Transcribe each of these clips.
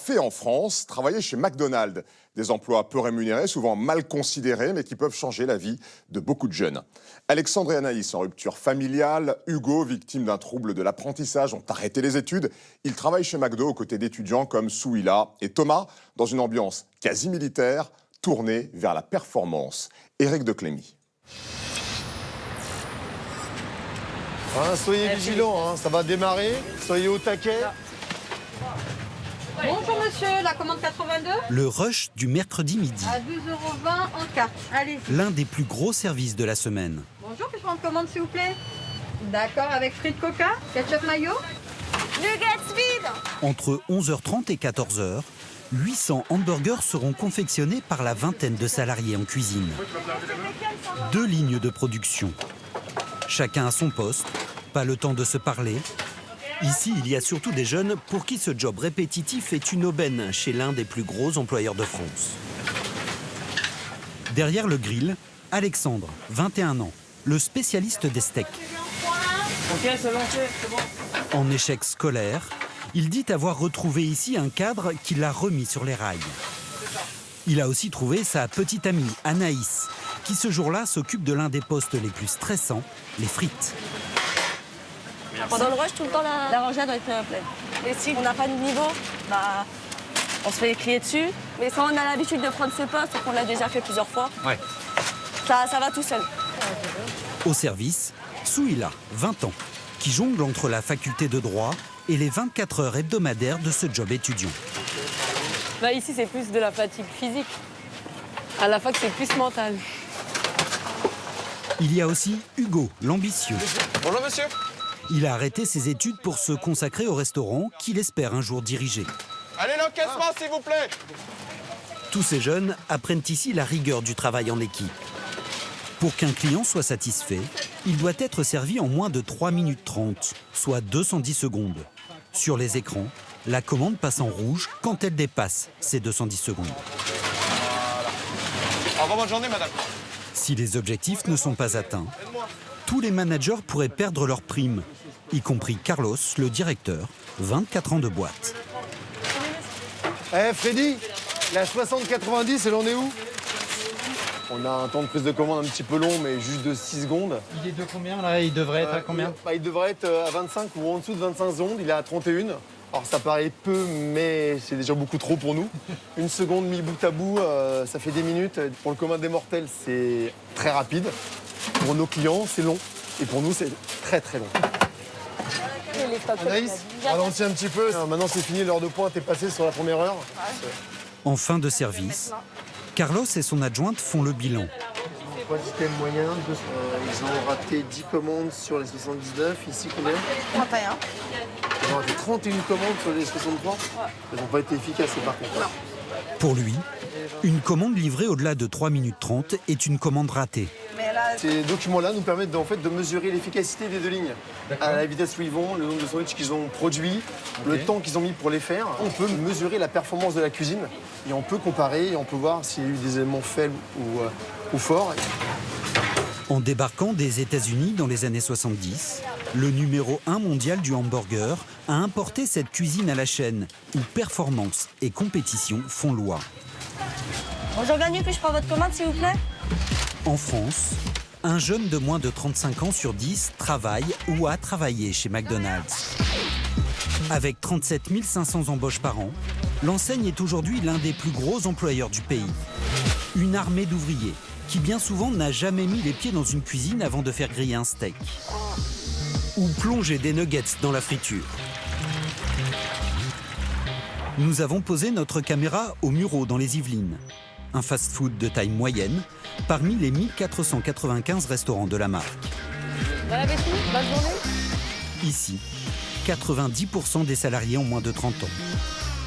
fait en France, travailler chez McDonald's. Des emplois peu rémunérés, souvent mal considérés, mais qui peuvent changer la vie de beaucoup de jeunes. Alexandre et Anaïs en rupture familiale, Hugo, victime d'un trouble de l'apprentissage, ont arrêté les études. Ils travaillent chez McDo aux côtés d'étudiants comme Souila et Thomas, dans une ambiance quasi militaire, tournée vers la performance. Éric de Clémy. Soyez vigilants, ça va démarrer, soyez au taquet. Bonjour monsieur, la commande 82 ? Le rush du mercredi midi. À 12,20 € en carte. Allez. L'un des plus gros services de la semaine. Bonjour, puis-je prendre commande s'il vous plaît ? D'accord, avec frites coca, ketchup mayo ? Nuggets vides. Entre 11h30 et 14h, 800 hamburgers seront confectionnés par la vingtaine de salariés en cuisine. 2 lignes de production. Chacun à son poste, pas le temps de se parler. Ici, il y a surtout des jeunes pour qui ce job répétitif est une aubaine chez l'un des plus gros employeurs de France. Derrière le grill, Alexandre, 21 ans, le spécialiste des steaks. Ok, c'est lancé, c'est bon. En échec scolaire, il dit avoir retrouvé ici un cadre qui l'a remis sur les rails. Il a aussi trouvé sa petite amie, Anaïs, qui ce jour-là s'occupe de l'un des postes les plus stressants, les frites. Pendant le rush, tout le temps, la rangée doit être pleine. Et si on n'a pas de niveau, on se fait crier dessus. Mais quand on a l'habitude de prendre ce poste et qu'on l'a déjà fait plusieurs fois, ça va tout seul. Au service, Souila, 20 ans, qui jongle entre la faculté de droit et les 24 heures hebdomadaires de ce job étudiant. Ici, c'est plus de la fatigue physique. À la fac, c'est plus mental. Il y a aussi Hugo, l'ambitieux. Bonjour monsieur. Il a arrêté ses études pour se consacrer au restaurant qu'il espère un jour diriger. Allez, l'encaissement s'il vous plaît. Tous ces jeunes apprennent ici la rigueur du travail en équipe. Pour qu'un client soit satisfait, il doit être servi en moins de 3 minutes 30, soit 210 secondes. Sur les écrans, la commande passe en rouge quand elle dépasse ces 210 secondes. Au revoir, bonne journée madame. Si les objectifs ne sont pas atteints, tous les managers pourraient perdre leur prime, y compris Carlos, le directeur, 24 ans de boîte. Freddy, la 60-90, elle en est où? On a un temps de prise de commande un petit peu long, mais juste de 6 secondes. Il est de combien là? Il devrait être à combien? Il devrait être à 25 ou en dessous de 25 secondes, il est à 31. Alors ça paraît peu, mais c'est déjà beaucoup trop pour nous. Une seconde mis bout à bout, ça fait des minutes. Pour le commun des mortels, c'est très rapide. Pour nos clients, c'est long. Et pour nous, c'est très très long. Anaïs, ralentis un petit peu. Maintenant, c'est fini, l'heure de pointe est passée sur la première heure. En fin de service, Carlos et son adjointe font le bilan. 3 items moyens, ils ont raté 10 commandes sur les 79. Ici, combien? 31. Ils ont raté 31 commandes sur les 63. Ils n'ont pas été efficaces, par contre. Non. Pour lui, une commande livrée au-delà de 3 minutes 30 est une commande ratée. Ces documents-là nous permettent de mesurer l'efficacité des 2 lignes. À la vitesse où ils vont, le nombre de sandwichs qu'ils ont produits, le temps qu'ils ont mis pour les faire. On peut mesurer la performance de la cuisine et on peut comparer et on peut voir s'il y a eu des éléments faibles ou forts. En débarquant des États-Unis dans les années 70, le numéro 1 mondial du hamburger a importé cette cuisine à la chaîne où performance et compétition font loi. Bonjour, bienvenue, puis-je prendre votre commande, s'il vous plaît? En France, un jeune de moins de 35 ans sur 10 travaille ou a travaillé chez McDonald's. Avec 37 500 embauches par an, l'enseigne est aujourd'hui l'un des plus gros employeurs du pays. Une armée d'ouvriers qui bien souvent n'a jamais mis les pieds dans une cuisine avant de faire griller un steak. Ou plonger des nuggets dans la friture. Nous avons posé notre caméra au Muro dans les Yvelines, un fast-food de taille moyenne, parmi les 1495 restaurants de la marque. Bon appétit, bonne journée. Ici, 90% des salariés ont moins de 30 ans.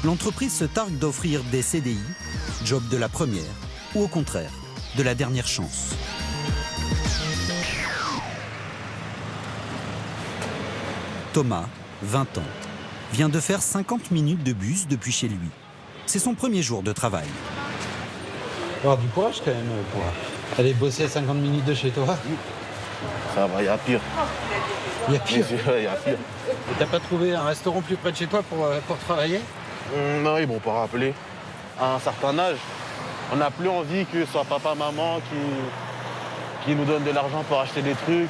L'entreprise se targue d'offrir des CDI, job de la première, ou au contraire, de la dernière chance. Thomas, 20 ans, vient de faire 50 minutes de bus depuis chez lui. C'est son premier jour de travail. Alors du courage quand même pour aller bosser à 50 minutes de chez toi. Ça va, il y a pire. Il y a pire. Il y a pire. Et t'as pas trouvé un restaurant plus près de chez toi pour travailler? Non, ils m'ont pas rappelé. À un certain âge, on n'a plus envie que ce soit papa, maman qui nous donne de l'argent pour acheter des trucs.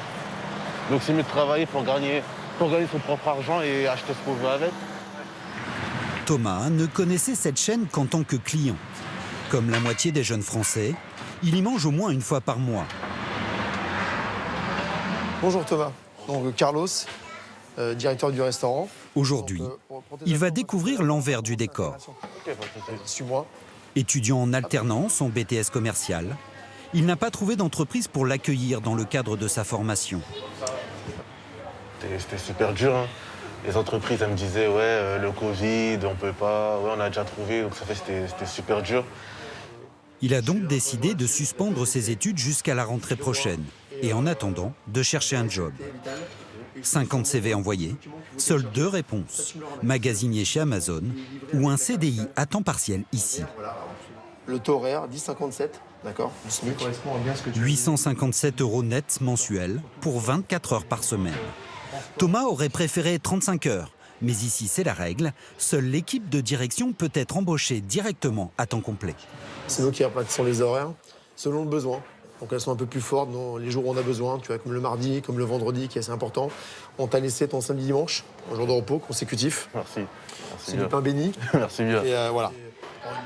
Donc c'est mieux de travailler pour gagner son propre argent et acheter ce qu'on veut avec. Thomas ne connaissait cette chaîne qu'en tant que client. Comme la moitié des jeunes Français, il y mange au moins une fois par mois. Bonjour Thomas. Donc Carlos, directeur du restaurant. Aujourd'hui, il va découvrir l'envers du décor. Suis-moi. Étudiant en alternance en BTS commercial, il n'a pas trouvé d'entreprise pour l'accueillir dans le cadre de sa formation. C'était super dur. Hein. Les entreprises, elles me disaient, ouais, le Covid, on peut pas, ouais, on a déjà trouvé, donc c'était super dur. Il a donc décidé de suspendre ses études jusqu'à la rentrée prochaine et en attendant de chercher un job. 50 CV envoyés, seules 2 réponses, magasinier chez Amazon ou un CDI à temps partiel ici. Le taux horaire, 10,57, d'accord. Le SMIC correspond à bien ce que tu 857 € net mensuels pour 24 heures par semaine. Thomas aurait préféré 35 heures, mais ici c'est la règle. Seule l'équipe de direction peut être embauchée directement à temps complet. C'est nous qui répartissons les horaires selon le besoin. Donc elles sont un peu plus fortes dans les jours où on a besoin, tu vois, comme le mardi, comme le vendredi, qui est assez important. On t'a laissé ton samedi dimanche, un jour de repos consécutif. Merci. C'est du pain béni. Merci bien. Et voilà.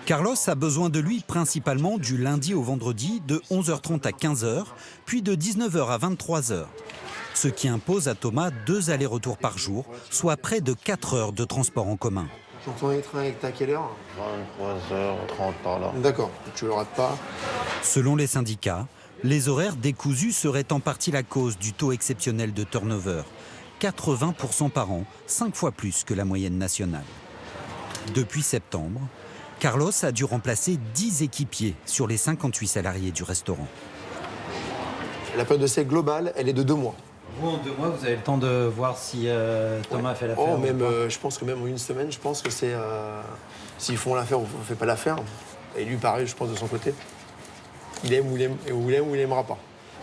Carlos a besoin de lui principalement du lundi au vendredi de 11h30 à 15h, puis de 19h à 23h. Ce qui impose à Thomas 2 allers-retours par jour, soit près de 4 heures de transport en commun. Donc ton train est à quelle heure? 23h30 par là. D'accord, tu le rates pas. Selon les syndicats, les horaires décousus seraient en partie la cause du taux exceptionnel de turnover. 80% par an, 5 fois plus que la moyenne nationale. Depuis septembre, Carlos a dû remplacer 10 équipiers sur les 58 salariés du restaurant. La période d'essai globale, elle est de 2 mois. Vous, en 2 mois, vous avez le temps de voir si Thomas a fait l'affaire. Oh, même, je pense que même en 1 semaine, je pense que c'est... s'ils font l'affaire ou ne font pas l'affaire. Et lui, pareil, je pense, de son côté. Il aime ou il aimera pas.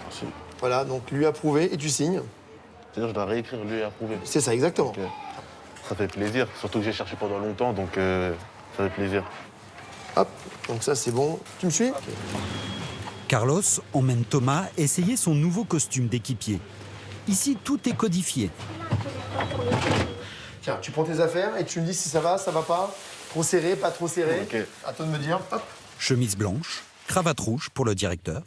Merci. Voilà, donc lui approuvé et tu signes. C'est-à-dire je dois réécrire lui et approuver. C'est ça, exactement. Okay. Ça fait plaisir, surtout que j'ai cherché pendant longtemps, donc ça fait plaisir. Hop, donc ça c'est bon. Tu me suis? Carlos emmène Thomas essayer son nouveau costume d'équipier. Ici, tout est codifié. Tiens, tu prends tes affaires et tu me dis si ça va pas. Trop serré, pas trop serré. Okay. À toi de me dire. Hop. Chemise blanche, cravate rouge pour le directeur.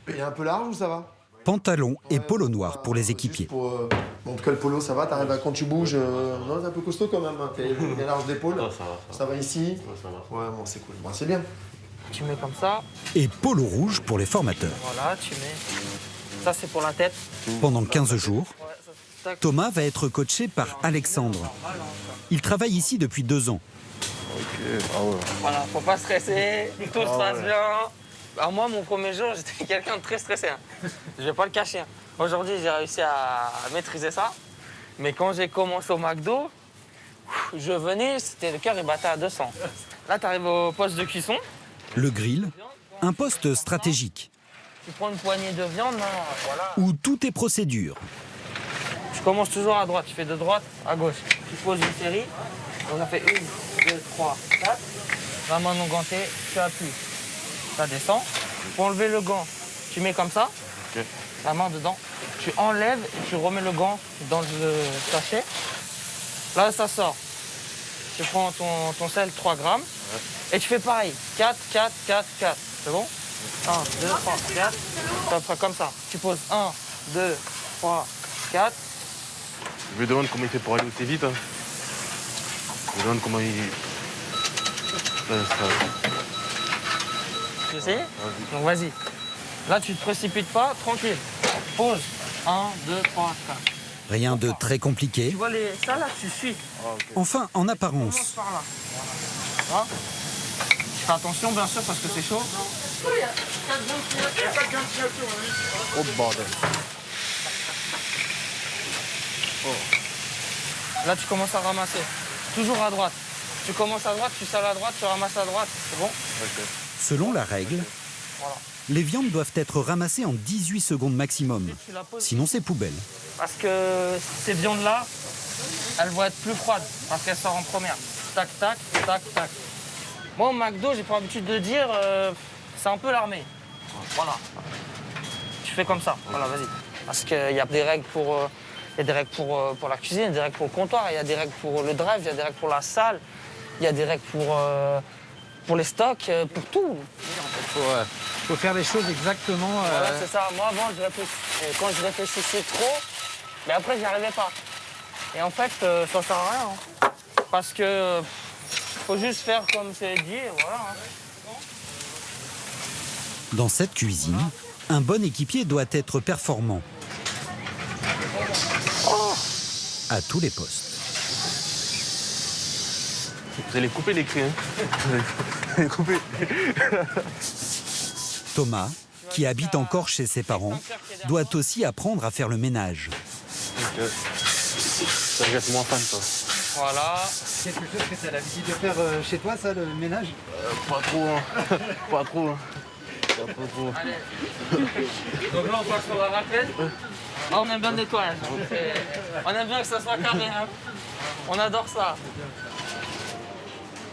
Il est un peu large ou ça va? Pantalon et polo noir pour les équipiers. Bon, en tout cas, le polo, ça va. T'arrives à, quand tu bouges, non, t'es un peu costaud quand même. Hein. T'es bien large d'épaule. Ça va ici. Ouais, ça va. Ouais, bon, c'est cool. Bon, c'est bien. Tu mets comme ça. Et polo rouge pour les formateurs. Voilà, tu mets. Ça, c'est pour la tête. Pendant 15 jours, Ouais, ça, tac. Thomas va être coaché par Alexandre. Il travaille ici depuis 2 ans. Ok, ah ouais. Voilà, faut pas stresser. Tout se passe bien. Alors moi, mon premier jour, j'étais quelqu'un de très stressé. Hein. Je vais pas le cacher. Hein. Aujourd'hui, j'ai réussi à maîtriser ça. Mais quand j'ai commencé au McDo, je venais, le cœur il battait à 200. Là, tu arrives au poste de cuisson. Le grill, un poste stratégique Tu prends une poignée de viande, hein, voilà. où tout est procédure. Je commence toujours à droite. Tu fais de droite à gauche. Tu poses une série. On a fait 1, 2, 3, 4. La main non gantée, tu appuies. Ça descend. Pour enlever le gant, tu mets comme ça. Okay. La main dedans. Tu enlèves et tu remets le gant dans le sachet. Là, ça sort. Tu prends ton sel, 3 grammes. Ouais. Et tu fais pareil. 4, 4, 4, 4. C'est bon? 1, 2, 3, 4. Tu vas faire comme ça. Tu poses 1, 2, 3, 4. Je me demande comment il fait pour aller aussi vite. Hein. Je me demande comment il... Tu sais? Donc vas-y. Là, tu te précipites pas, tranquille. Pause. 1, 2, 3, 4. Rien de très compliqué. Tu vois ça là, tu suis. Enfin, en apparence. Commence par là. Voilà. Tu fais attention, bien sûr, parce que c'est chaud. Oh bordel. Là, tu commences à ramasser. Toujours à droite. Tu commences à droite, tu sales à droite, tu ramasses à droite. C'est bon? Okay. Selon la règle, voilà. Les viandes doivent être ramassées en 18 secondes maximum. Sinon, c'est poubelle. Parce que ces viandes-là, elles vont être plus froides, parce qu'elles sortent en première. tac, tac, tac, tac. Moi, au McDo, j'ai pour habitude de dire, c'est un peu l'armée. Voilà. Tu fais comme ça, voilà, vas-y. Parce qu'il y a des règles pour... Il y a des règles pour la cuisine, il y a des règles pour le comptoir, il y a des règles pour le drive, il y a des règles pour la salle, il y a des règles pour les stocks, pour tout. Il faut faire les choses exactement. Voilà, c'est ça. Moi, avant, quand je réfléchissais trop, mais après, j'y arrivais pas. Et en fait, ça sert à rien. Hein. Parce que faut juste faire comme c'est dit, et voilà. Hein. Dans cette cuisine, un bon équipier doit être performant à tous les postes. Vous allez couper les cris, hein. Vous allez couper. Thomas, qui habite encore chez ses parents, doit aussi apprendre à faire le ménage. Ça gâte moins fan, toi. Voilà. C'est quelque chose que tu as l'habitude de faire chez toi, ça, le ménage? Pas trop, hein. Pas trop. Hein. Pas trop. Allez. Donc là, on passe sur la raclette. Ah, on aime bien le nettoyage. On aime bien que ça soit carré. Hein. On adore ça.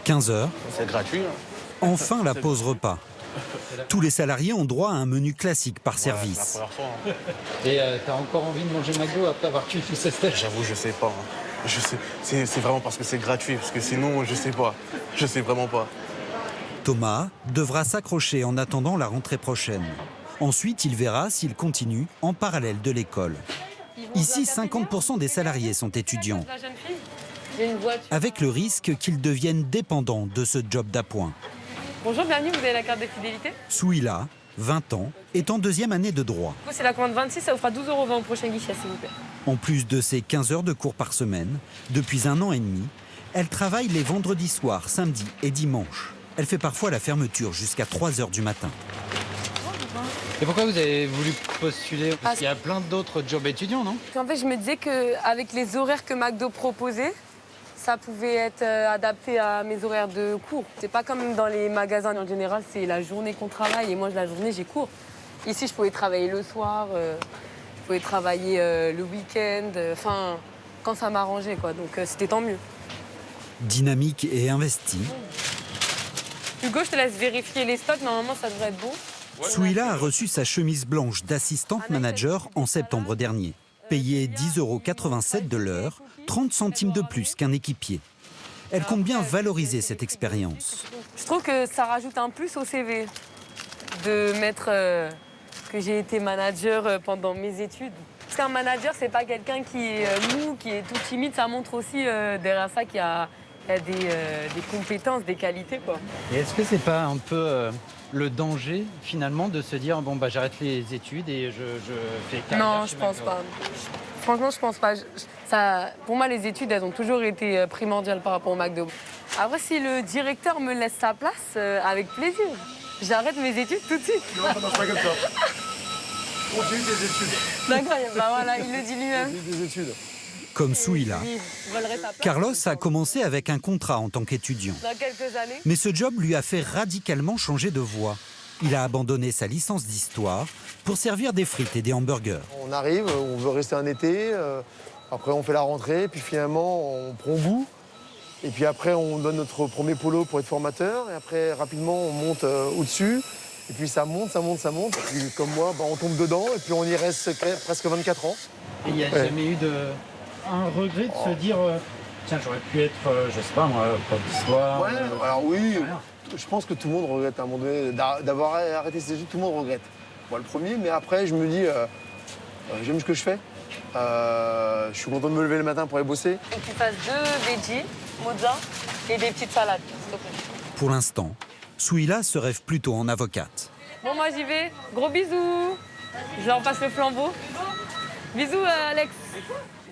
15 heures, C'est gratuit. Hein. enfin la pause repas. Tous les salariés ont droit à un menu classique par service. C'est la première fois. Hein. Et t'as encore envie de manger McDo après avoir tué tous ces steaks? J'avoue, je sais pas. Hein. Je sais. C'est vraiment parce que c'est gratuit, parce que sinon, je sais pas. Je sais vraiment pas. Thomas devra s'accrocher en attendant la rentrée prochaine. Ensuite, il verra s'il continue en parallèle de l'école. Ici, 50% des salariés sont étudiants, La jeune fille, j'ai une voiture. avec le risque qu'ils deviennent dépendants de ce job d'appoint. Bonjour, bienvenue, vous avez la carte de fidélité. Souila, 20 ans, est en deuxième année de droit. Du coup, c'est la commande 26, ça vous fera 12,20 € au prochain guichet, s'il vous plaît. En plus de ses 15 heures de cours par semaine, depuis 1 an et demi, elle travaille les vendredis soirs, samedis et dimanches. Elle fait parfois la fermeture jusqu'à 3 heures du matin. Et pourquoi vous avez voulu postuler? Parce qu'il y a plein d'autres jobs étudiants, non? En fait, je me disais qu'avec les horaires que McDo proposait, ça pouvait être adapté à mes horaires de cours. C'est pas comme dans les magasins en général, c'est la journée qu'on travaille et moi, la journée, j'ai cours. Ici, je pouvais travailler le soir, je pouvais travailler le week-end, enfin, quand ça m'arrangeait, quoi. Donc, c'était tant mieux. Dynamique et investie, Hugo, je te laisse vérifier les stocks. Normalement, ça devrait être bon. Souila a reçu sa chemise blanche d'assistante manager en septembre dernier. Payée 10,87 € de l'heure, 30 centimes de plus qu'un équipier. Elle compte bien valoriser cette expérience. Je trouve que ça rajoute un plus au CV de mettre que j'ai été manager pendant mes études. Parce qu'un manager, c'est pas quelqu'un qui est mou, qui est tout timide. Ça montre aussi derrière ça qu'il y a des compétences, des qualités, quoi. Et est-ce que c'est pas un peu le danger, finalement, de se dire, bon, bah, j'arrête les études et je fais carrière Non, chez je pense McDo? pas. Franchement, je pense pas. Pour moi, les études, elles ont toujours été primordiales par rapport au McDo. Après, si le directeur me laisse sa place, avec plaisir. J'arrête mes études tout de suite. Non, ça marche pas comme ça. Continue tes études. D'accord, bah voilà, il le dit lui-même. Continue tes études. Comme Souila, Il volerait sa place. Carlos a commencé avec un contrat en tant qu'étudiant. Dans quelques années. Mais ce job lui a fait radicalement changer de voie. Il a abandonné sa licence d'histoire pour servir des frites et des hamburgers. On arrive, on veut rester un été, après on fait la rentrée, puis finalement on prend goût. Et puis après on donne notre premier polo pour être formateur, et après rapidement on monte au-dessus. Et puis ça monte. Et puis comme moi, bah, on tombe dedans, et puis on y reste presque 24 ans. Et il n'y a jamais eu un regret de se dire, tiens, j'aurais pu être, je sais pas moi, prof d'histoire. Ouais, alors oui, je pense que tout le monde regrette à un moment donné d'avoir arrêté ses études, tout le monde regrette. Moi le premier, mais après je me dis, j'aime ce que je fais. Je suis content de me lever le matin pour aller bosser. Faut que tu fasses 2 veggies, mozza et des petites salades, s'il te plaît. Pour l'instant, Souila se rêve plutôt en avocate. Bon, moi j'y vais. Gros bisous. Je leur passe le flambeau. Bisous, Alex.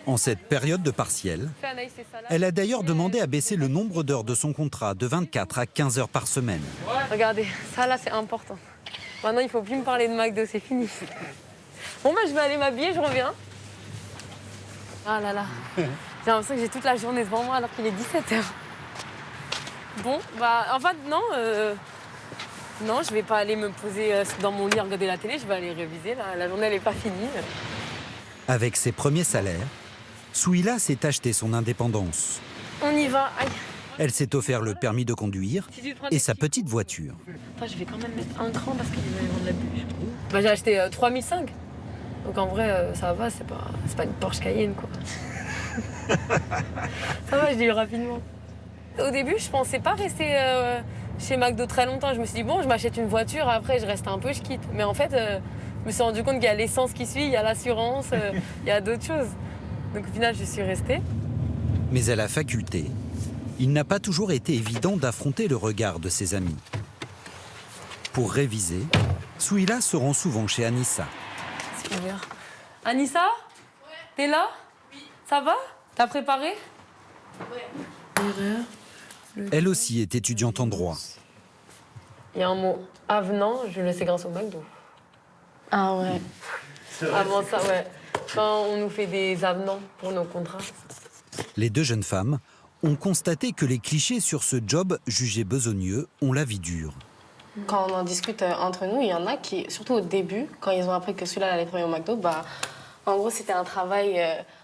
En cette période de partiel, Fais Anaïs et salade. elle a d'ailleurs demandé à baisser le nombre d'heures de son contrat de 24 à 15 heures par semaine. Regardez, ça là c'est important. Maintenant il faut plus me parler de McDo, c'est fini. Bon bah je vais aller m'habiller, je reviens. Ah là là. J'ai l'impression que j'ai toute la journée devant moi alors qu'il est 17h. Bon, bah en fait non, non je vais pas aller me poser dans mon lit regarder la télé, je vais aller réviser, la journée elle est pas finie. Avec ses premiers salaires, Souila s'est acheté son indépendance. On y va, aïe. Elle s'est offert le permis de conduire et sa petite voiture. Attends, je vais quand même mettre un cran parce qu'il va y avoir de la bulle. Bah, j'ai acheté 3005. Donc en vrai, ça va, c'est pas une Porsche Cayenne, quoi. Ça va, je dis rapidement. Au début, je pensais pas rester chez McDo très longtemps. Je me suis dit, bon, je m'achète une voiture, après je reste un peu, je quitte. Mais en fait, je me suis rendu compte qu'il y a l'essence qui suit, il y a l'assurance, il y a d'autres choses. Donc au final, je suis restée. Mais à la faculté, il n'a pas toujours été évident d'affronter le regard de ses amis. Pour réviser, Souila se rend souvent chez Anissa. C'est ouvert. Anissa? Ouais. T'es là? Oui. Ça va? T'as préparé? Ouais. Elle aussi est étudiante en droit. Il y a un mot avenant, je le sais grâce au McDo. Ah ouais. Avant ça, ouais. Quand on nous fait des avenants pour nos contrats. Les deux jeunes femmes ont constaté que les clichés sur ce job jugé besogneux ont la vie dure. Quand on en discute entre nous, il y en a qui, surtout au début, quand ils ont appris que celui-là allait travailler au McDo, bah, en gros, c'était un travail,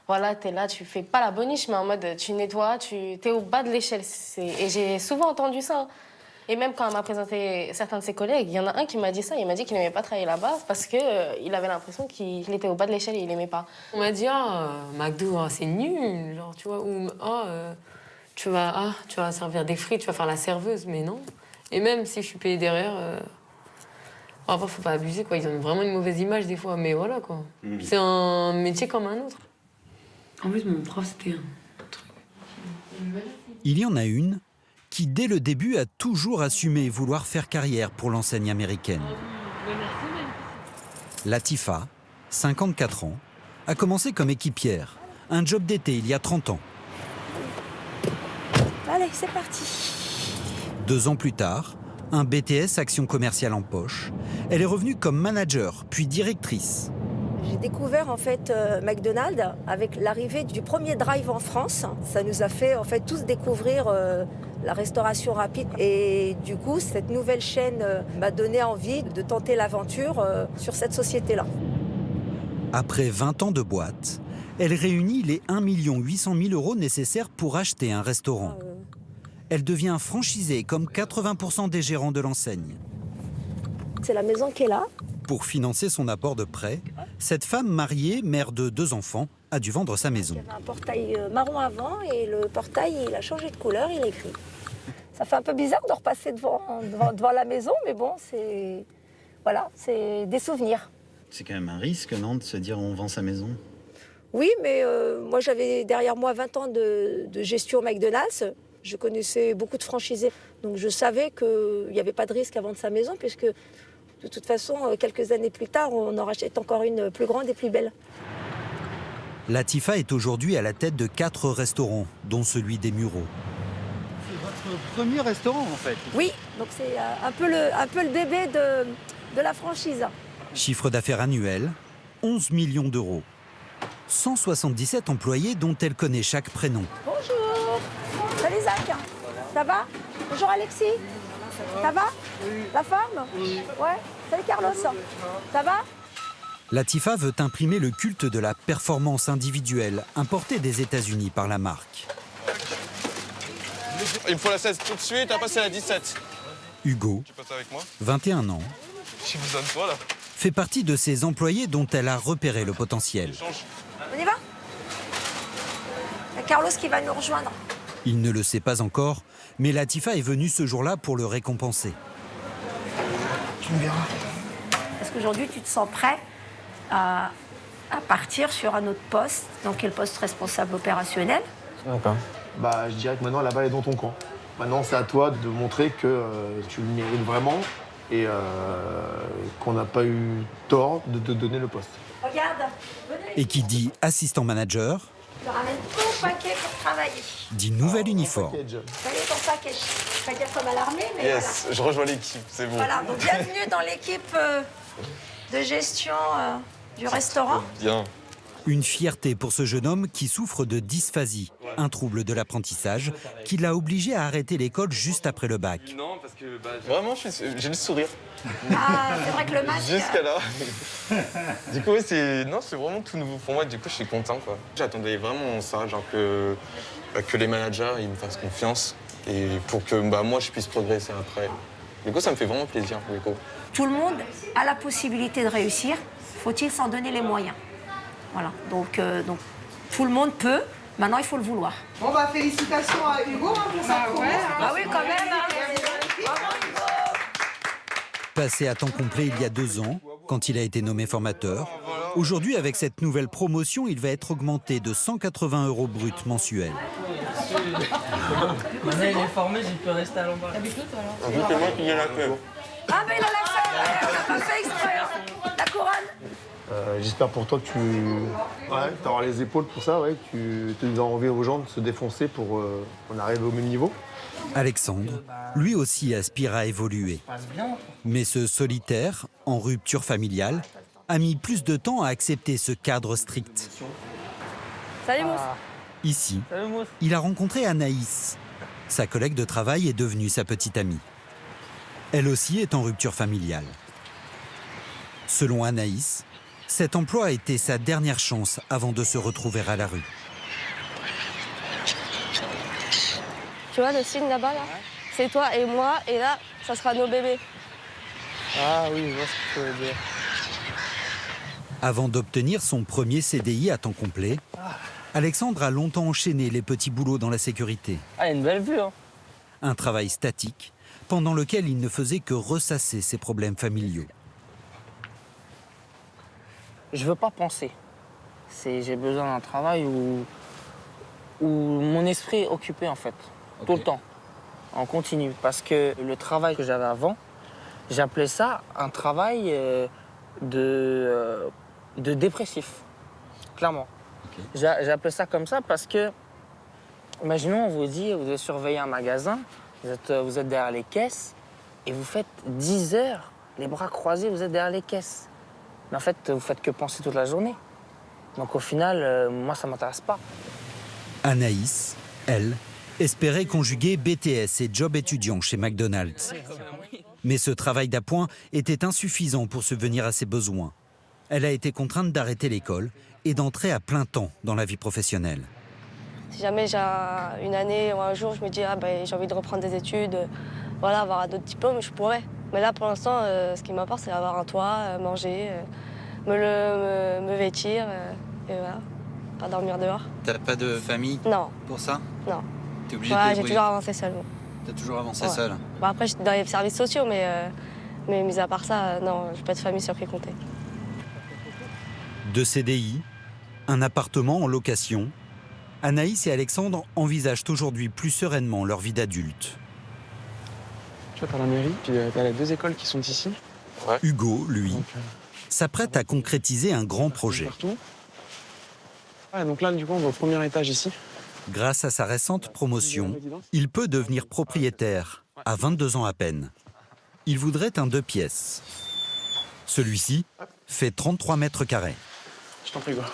voilà, t'es là, tu fais pas la boniche, mais en mode, tu nettoies, t'es au bas de l'échelle. Et j'ai souvent entendu ça. Et même quand elle m'a présenté certains de ses collègues, il y en a un qui m'a dit ça, il m'a dit qu'il n'aimait pas travailler là-bas parce qu'il avait l'impression qu'il était au bas de l'échelle et il n'aimait pas. On m'a dit, McDo, c'est nul, genre, tu vois, ou tu vas servir des frites, tu vas faire la serveuse, mais non. Et même si je suis payée derrière, après, faut pas abuser, quoi. Ils ont vraiment une mauvaise image des fois, mais voilà, quoi. C'est un métier comme un autre. En plus, mon prof, c'était un truc. Il y en a une qui, dès le début, a toujours assumé vouloir faire carrière pour l'enseigne américaine. Latifa, 54 ans, a commencé comme équipière, un job d'été il y a 30 ans. Allez, c'est parti. 2 ans plus tard, un BTS Action commerciale en poche, elle est revenue comme manager, puis directrice. J'ai découvert en fait McDonald's avec l'arrivée du premier drive en France. Ça nous a fait en fait tous découvrir la restauration rapide. Et du coup, cette nouvelle chaîne m'a donné envie de tenter l'aventure sur cette société-là. Après 20 ans de boîte, elle réunit les 1 800 000 € nécessaires pour acheter un restaurant. Elle devient franchisée comme 80% des gérants de l'enseigne. C'est la maison qui est là. Pour financer son apport de prêt, cette femme mariée, mère de 2 enfants, a dû vendre sa maison. Il y avait un portail marron avant et le portail il a changé de couleur, il est gris. Ça fait un peu bizarre de repasser devant la maison, mais bon, c'est des souvenirs. C'est quand même un risque, non, de se dire on vend sa maison? Oui, mais moi j'avais derrière moi 20 ans de gestion McDonald's. Je connaissais beaucoup de franchisés, donc je savais qu'il n'y avait pas de risque à vendre sa maison, puisque de toute façon, quelques années plus tard, on en rachète encore une plus grande et plus belle. Latifa est aujourd'hui à la tête de 4 restaurants, dont celui des Mureaux. C'est votre premier restaurant, en fait? Oui, donc c'est un peu le bébé de la franchise. Chiffre d'affaires annuel, 11 millions d'euros. 177 employés dont elle connaît chaque prénom. Bonjour. Salut Zach. Ça va? Bonjour Alexis. Ça va? La forme? Ouais. Salut Carlos. Ça va? Latifa veut imprimer le culte de la performance individuelle importé des États-Unis par la marque. Il me faut la 16 tout de suite, après c'est la 17. Hugo, Tu passes avec moi? 21 ans, J'ai besoin de toi là. fait partie de ces employés dont elle a repéré le potentiel. On y va? Il y a Carlos qui va nous rejoindre. Il ne le sait pas encore, mais Latifa est venue ce jour-là pour le récompenser. Tu me verras. Est-ce qu'aujourd'hui tu te sens prêt à partir sur un autre poste, donc quel poste responsable opérationnel? D'accord. Bah, je dirais que maintenant la balle est dans ton camp. Maintenant, c'est à toi de montrer que tu le mérites vraiment et qu'on n'a pas eu tort de te donner le poste. Regarde, venez. Et qui dit assistant manager, Je te ramène ton paquet pour travailler. dit nouvel uniforme. Salut ton paquet. Je vais pas dire comme à l'armée, mais Yes, je rejoins l'équipe, c'est bon. voilà. Donc bienvenue dans l'équipe de gestion du restaurant. Bien. Une fierté pour ce jeune homme qui souffre de dysphasie, un trouble de l'apprentissage qui l'a obligé à arrêter l'école juste après le bac. Non, parce que vraiment, j'ai le sourire. Ah, c'est vrai que le masque. Jusqu'à là. Du coup, ouais, c'est vraiment tout nouveau pour moi. Du coup, je suis content, quoi. J'attendais vraiment ça, genre que les managers ils me fassent confiance et pour que moi je puisse progresser après. Du coup, ça me fait vraiment plaisir. Du coup. Tout le monde a la possibilité de réussir, faut-il s'en donner les moyens. Voilà, donc tout le monde peut, maintenant il faut le vouloir. Bon bah félicitations à Hugo pour ça. Ah oui, quand même. Passé à temps complet il y a 2 ans, quand il a été nommé formateur, aujourd'hui, avec cette nouvelle promotion, il va être augmenté de 180 € bruts mensuels. Maintenant, il est formé, j'ai pu rester à l'embarras. C'est moi qui ai la queue. Ah mais il a la fait, il a pas fait exprès, hein. La couronne. J'espère pour toi que tu auras les épaules pour ça, que tu as envie aux gens de se défoncer pour qu'on arrive au même niveau. Alexandre, lui aussi, aspire à évoluer. Mais ce solitaire, en rupture familiale, a mis plus de temps à accepter ce cadre strict. Salut Mousse. Ici, il a rencontré Anaïs. Sa collègue de travail est devenue sa petite amie. Elle aussi est en rupture familiale. Selon Anaïs, cet emploi a été sa dernière chance avant de se retrouver à la rue. Tu vois le signe là-bas, là, c'est toi et moi, et là, ça sera nos bébés. Ah oui, je vois ce que tu veux dire. Avant d'obtenir son premier CDI à temps complet, Alexandre a longtemps enchaîné les petits boulots dans la sécurité. Ah, il y a une belle vue, hein. Un travail statique, pendant lequel il ne faisait que ressasser ses problèmes familiaux. Je veux pas penser. J'ai besoin d'un travail où mon esprit est occupé, en fait. Okay. Tout le temps, en continu. Parce que le travail que j'avais avant, j'appelais ça un travail de dépressif, clairement. Okay. J'appelais ça comme ça parce que, imaginons, on vous dit, vous devez surveiller un magasin, vous êtes derrière les caisses et vous faites 10 heures, les bras croisés, vous êtes derrière les caisses. Mais en fait, vous faites que penser toute la journée. Donc au final, moi, ça m'intéresse pas. Anaïs, elle, espérait conjuguer BTS et job étudiant chez McDonald's. Mais ce travail d'appoint était insuffisant pour subvenir à ses besoins. Elle a été contrainte d'arrêter l'école et d'entrer à plein temps dans la vie professionnelle. Si jamais j'ai une année ou un jour, je me dis j'ai envie de reprendre des études, voilà, avoir d'autres diplômes, je pourrais. Mais là, pour l'instant, ce qui m'importe, c'est avoir un toit, manger, me vêtir, et voilà, pas dormir dehors. T'as pas de famille? Non. Pour ça? Non. T'es obligée de j'ai toujours avancé seule. T'as toujours avancé seule? Bon, après, j'étais dans les services sociaux, mais mis à part ça, non, j'ai pas de famille sur qui compter. De CDI, un appartement en location, Anaïs et Alexandre envisagent aujourd'hui plus sereinement leur vie d'adulte. Tu vois, t'as la mairie, puis t'as les 2 écoles qui sont ici. Ouais. Hugo, lui, s'apprête à concrétiser un grand projet. Ouais, donc là, du coup, on va au premier étage ici. Grâce à sa récente promotion, il peut devenir propriétaire à 22 ans à peine. Il voudrait un 2 pièces. Celui-ci fait 33 mètres carrés. Je t'en prie, quoi.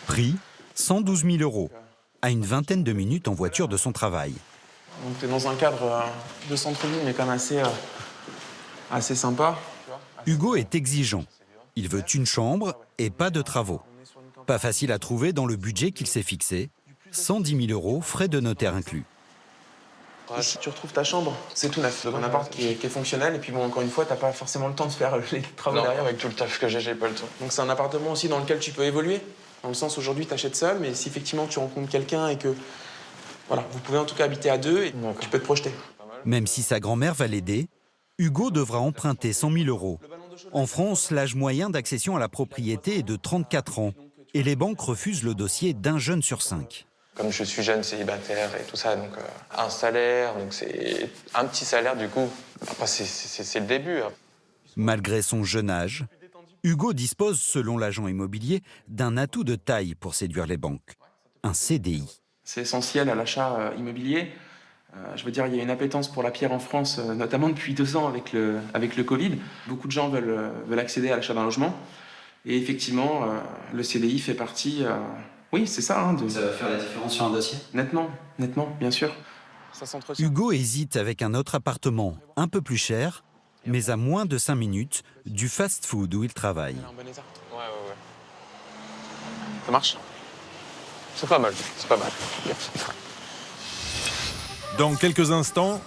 Prix 112 000 €, à une vingtaine de minutes en voiture de son travail. Donc t'es dans un cadre de centre-ville, mais quand même assez sympa. Hugo est exigeant. Il veut une chambre et pas de travaux. Pas facile à trouver dans le budget qu'il s'est fixé. 110 000 €, frais de notaire inclus. Ici, tu retrouves ta chambre, c'est tout neuf. Donc un appart qui est fonctionnel. Et puis bon, encore une fois, t'as pas forcément le temps de faire les travaux derrière. Avec tout le taf que j'ai pas le temps. Donc c'est un appartement aussi dans lequel tu peux évoluer. Dans le sens, aujourd'hui, t'achètes seul, mais si effectivement tu rencontres quelqu'un et que... Voilà, vous pouvez en tout cas habiter à 2 et tu peux te projeter. Même si sa grand-mère va l'aider, Hugo devra emprunter 100 000 €. En France, l'âge moyen d'accession à la propriété est de 34 ans. Et les banques refusent le dossier d'1 jeune sur 5. Comme je suis jeune célibataire et tout ça, donc un salaire, donc c'est un petit salaire du coup. Après, c'est le début. Malgré son jeune âge, Hugo dispose, selon l'agent immobilier, d'un atout de taille pour séduire les banques. Un CDI. C'est essentiel à l'achat immobilier. Je veux dire, il y a une appétence pour la pierre en France, notamment depuis 2 ans avec le Covid. Beaucoup de gens veulent accéder à l'achat d'un logement. Et effectivement, le CDI fait partie... oui, c'est ça. Ça va faire la différence sur un dossier? Nettement, bien sûr. Hugo hésite avec un autre appartement, un peu plus cher, mais à moins de 5 minutes du fast-food où il travaille. Ouais. Ça marche? C'est pas mal, c'est pas mal. Dans quelques instants,